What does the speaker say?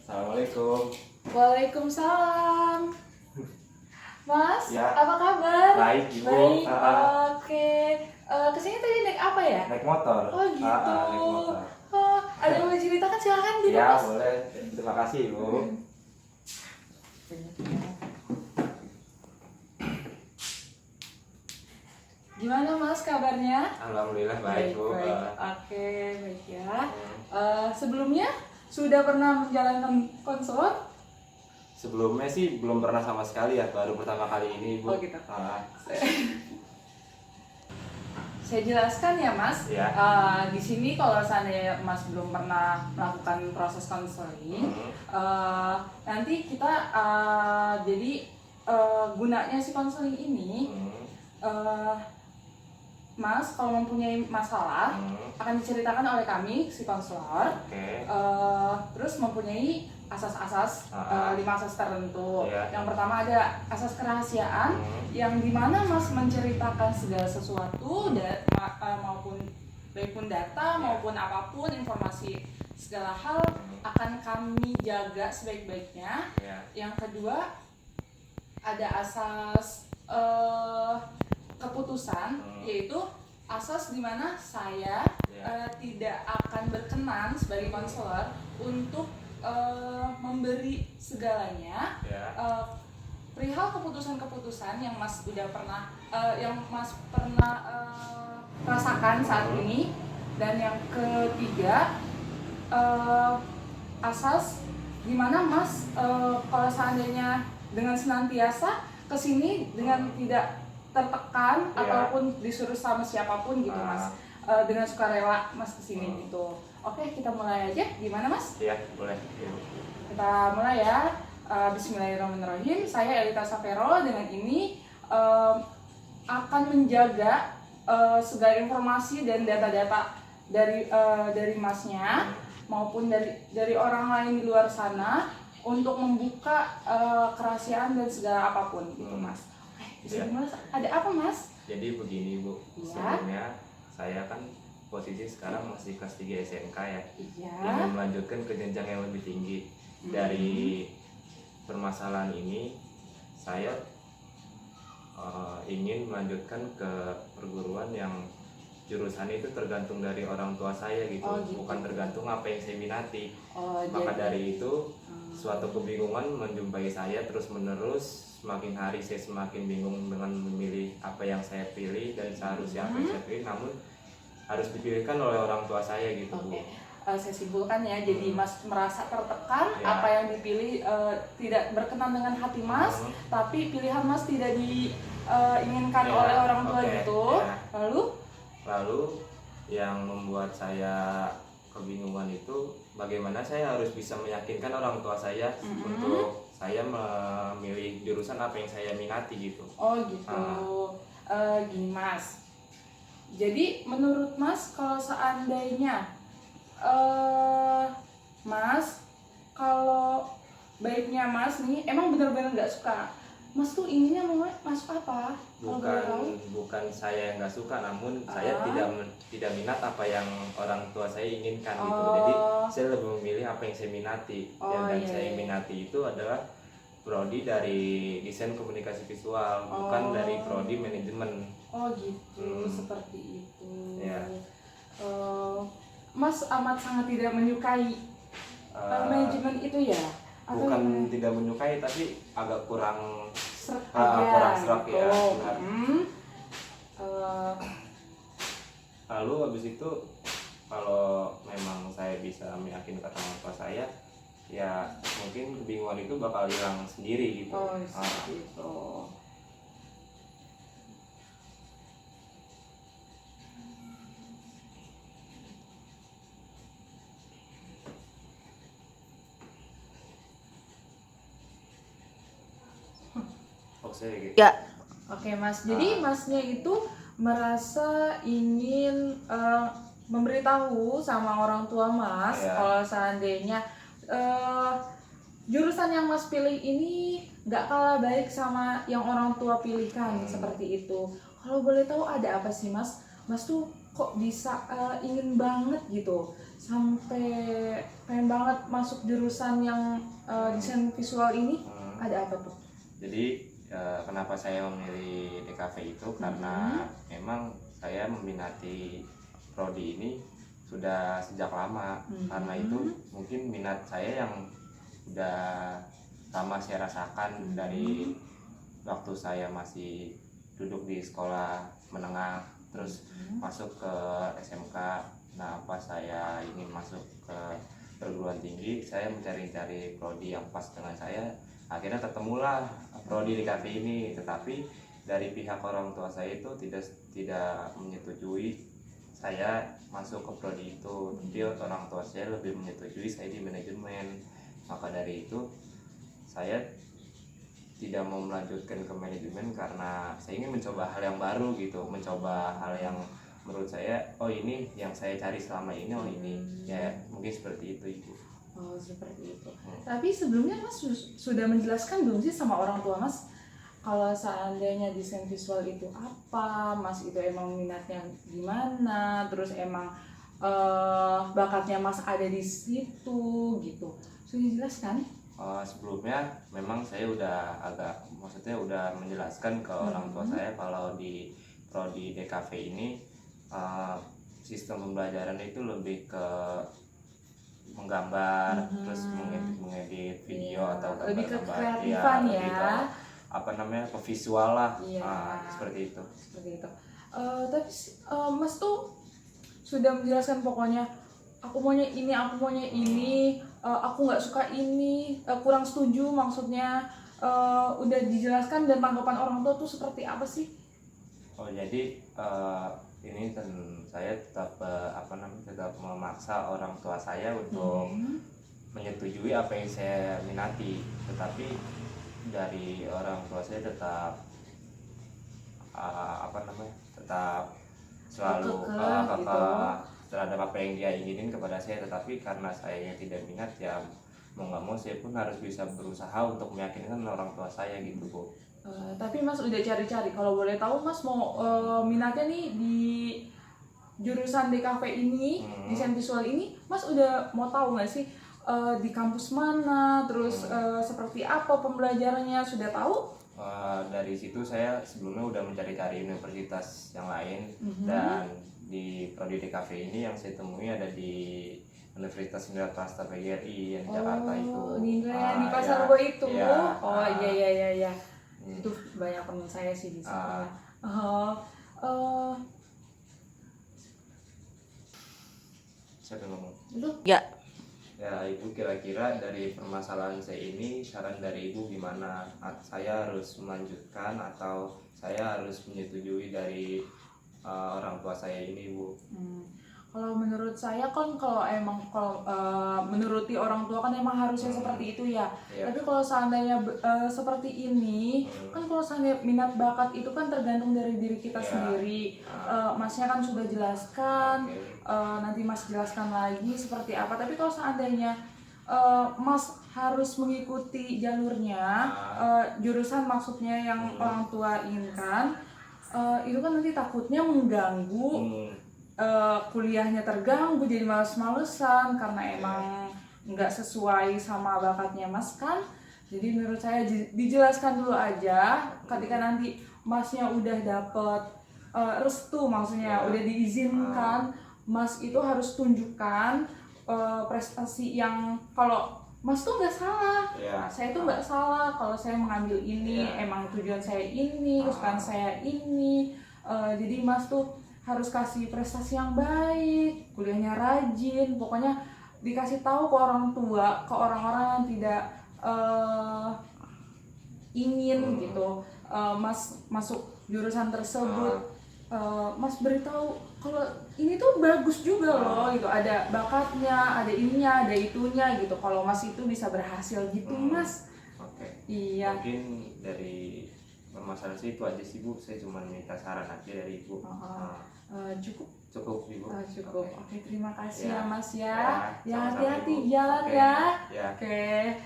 Assalamualaikum. Waalaikumsalam. Mas, Ya. apa kabar? Baik, Ibu. Baik, oke. Kesini tadi naik apa ya? Naik motor. Oh gitu. Naik motor. Oh, ada yang mau ceritakan silakan gitu Ya, Mas. boleh. Terima kasih, Ibu. Gimana Mas kabarnya? Alhamdulillah baik, Bu. Oke, baik ya. Sebelumnya sudah pernah menjalankan konselor? Sebelumnya sih belum pernah sama sekali ya, baru pertama kali ini, Bu. Oh gitu. Saya jelaskan ya Mas. Ya. Di sini kalau seandainya Mas belum pernah melakukan proses konseling, nanti kita gunanya si konseling ini, Mas kalau mempunyai masalah akan diceritakan oleh kami si konselor. Oke. Terus mempunyai asas-asas 5 asas tertentu. Iya. Yang pertama ada asas kerahasiaan, yang dimana Mas menceritakan segala sesuatu maupun baik pun data maupun apapun informasi segala hal akan kami jaga sebaik-baiknya. Ya. Yang kedua ada asas keputusan, yaitu asas dimana saya tidak akan berkenan sebagai konselor untuk memberi segalanya. Perihal keputusan-keputusan yang Mas pernah rasakan saat ini. Dan yang ketiga asas dimana Mas kalau seandainya dengan senantiasa kesini dengan tidak tertekan ataupun disuruh sama siapapun gitu Mas, dengan sukarela Mas kesini gitu. Oke, kita mulai aja. Gimana Mas? Iya, boleh. Ya. Kita mulai ya. Bismillahirrahmanirrahim. Saya Elita Safero dengan ini akan menjaga segala informasi dan data-data dari Masnya maupun dari orang lain di luar sana untuk membuka kerahasiaan dan segala apapun gitu Mas. Bisa dimulai. Ada apa Mas? Jadi begini, Bu. Sebelumnya saya kan posisi sekarang masih kelas 3 SMK ya. Iya. Ingin melanjutkan ke jenjang yang lebih tinggi. Dari permasalahan ini saya ingin melanjutkan ke perguruan yang jurusannya itu tergantung dari orang tua saya gitu, bukan tergantung apa yang saya minati. Maka dari itu suatu kebingungan menjumpai saya terus menerus. Semakin hari saya semakin bingung dengan memilih apa yang saya pilih dan seharusnya apa yang saya pilih, namun harus dipilihkan oleh orang tua saya gitu, Bu. Saya simpulkan ya, jadi Mas merasa tertekan, apa yang dipilih tidak berkenan dengan hati Mas, tapi pilihan Mas tidak diinginkan oleh orang tua gitu. Lalu yang membuat saya kebingungan itu bagaimana saya harus bisa meyakinkan orang tua saya untuk saya memilih jurusan apa yang saya minati gitu. Oh gitu. Gini Mas, jadi menurut Mas kalau seandainya Mas, kalau baiknya Mas nih emang benar-benar nggak suka, Mas tuh inginnya mau masuk apa? Bukan saya yang nggak suka, namun saya tidak minat apa yang orang tua saya inginkan gitu. Jadi saya lebih memilih apa yang saya minati. Dan saya minati itu adalah prodi dari desain komunikasi visual, bukan dari prodi manajemen. Oh gitu, seperti itu. Ya. Mas amat sangat tidak menyukai manajemen itu ya? Bukan tidak menyukai, tapi agak kurang kurang serak ya. Lalu habis itu kalau memang saya bisa meyakinkan orang tua saya, ya mungkin kebingungan itu bakal hilang sendiri gitu. Seperti itu. Gitu. Ya. Oke Mas, jadi Masnya itu merasa ingin memberitahu sama orang tua Mas kalau seandainya jurusan yang Mas pilih ini gak kalah baik sama yang orang tua pilihkan, seperti itu. Kalau boleh tahu ada apa sih Mas? Mas tuh kok bisa ingin banget gitu sampai pengen banget masuk jurusan yang desain visual ini? Ada apa tuh? Jadi kenapa saya memilih DKV itu karena memang saya meminati prodi ini sudah sejak lama. Karena itu mungkin minat saya yang udah lama saya rasakan dari waktu saya masih duduk di sekolah menengah, terus masuk ke SMK. Nah, pas saya ingin masuk ke perguruan tinggi, saya mencari-cari prodi yang pas dengan saya. Akhirnya ketemulah prodi DKV ini, tetapi dari pihak orang tua saya itu tidak menyetujui saya masuk ke prodi itu. Jadi orang tua saya lebih menyetujui saya di manajemen. Maka dari itu saya tidak mau melanjutkan ke manajemen karena saya ingin mencoba hal yang baru gitu, mencoba hal yang menurut saya oh ini yang saya cari selama ini, oh ini ya mungkin seperti itu Ibu. Oh seperti itu. Tapi sebelumnya Mas sudah menjelaskan belum sih sama orang tua Mas kalau seandainya desain visual itu apa, Mas itu emang minatnya gimana, terus emang bakatnya Mas ada di situ gitu, sudah dijelaskan? Sebelumnya memang saya udah udah menjelaskan ke orang tua saya kalau di prodi DKV ini sistem pembelajaran itu lebih ke menggambar, terus mengedit video atau lebih ke gambar, kreatifan ya, lebih ke, apa namanya, ke visual lah, seperti itu. Tapi Mas tuh sudah menjelaskan pokoknya aku maunya ini, aku nggak suka ini, kurang setuju maksudnya, udah dijelaskan dan tanggapan orang tua tuh seperti apa sih? Jadi ini saya tetap tetap memaksa orang tua saya untuk menyetujui apa yang saya minati, tetapi dari orang tua saya tetap tetap selalu terhadap apa yang dia inginin kepada saya, tetapi karena saya tidak minat ya mau nggak mau saya pun harus bisa berusaha untuk meyakinkan orang tua saya gitu Bu. Tapi Mas udah cari-cari, kalau boleh tahu Mas mau minatnya nih di jurusan DKV ini, desain visual ini, Mas udah mau tahu nggak sih di kampus mana, terus seperti apa pembelajarannya, sudah tahu? Dari situ saya sebelumnya udah mencari-cari universitas yang lain, dan di prodi DKV ini yang saya temui ada di Universitas Nilai Prasta PGRI yang di Jakarta itu. Di Pasar Rebo itu. Ya, Iya. Itu banyak teman saya sih di sana. Saya ngomong. Ya. Ya Ibu, kira-kira dari permasalahan saya ini saran dari Ibu gimana? Saya harus melanjutkan atau saya harus menyetujui dari orang tua saya ini Bu? Kalau menurut saya kan kalau menuruti orang tua kan emang harusnya seperti itu ya. Tapi kalau seandainya seperti ini, kan kalau seandainya minat bakat itu kan tergantung dari diri kita sendiri. Masnya kan sudah jelaskan, nanti Mas jelaskan lagi seperti apa. Tapi kalau seandainya Mas harus mengikuti jalurnya, jurusan maksudnya yang orang tua inginkan, itu kan nanti takutnya mengganggu. Kuliahnya terganggu, jadi males-malesan karena emang nggak sesuai sama bakatnya Mas kan. Jadi menurut saya dijelaskan dulu aja, ketika nanti Masnya udah dapet restu, maksudnya udah diizinkan, Mas itu harus tunjukkan prestasi yang kalau Mas tuh nggak salah, saya tuh nggak salah kalau saya mengambil ini, emang tujuan saya ini, kesukaan saya ini. Jadi Mas tuh harus kasih prestasi yang baik, kuliahnya rajin, pokoknya dikasih tahu ke orang tua, ke orang-orang yang tidak ingin gitu Mas masuk jurusan tersebut. Mas beritahu kalau ini tuh bagus juga loh gitu, ada bakatnya, ada ininya, ada itunya gitu. Kalau Mas itu bisa berhasil gitu Mas. Iya. Mungkin dari permasalahan itu aja sih Bu, saya cuma minta saran aja dari Ibu. Cukup Ibu. Cukup. Oke, terima kasih ya Mas ya. Ya hati-hati jalan ya. Oke.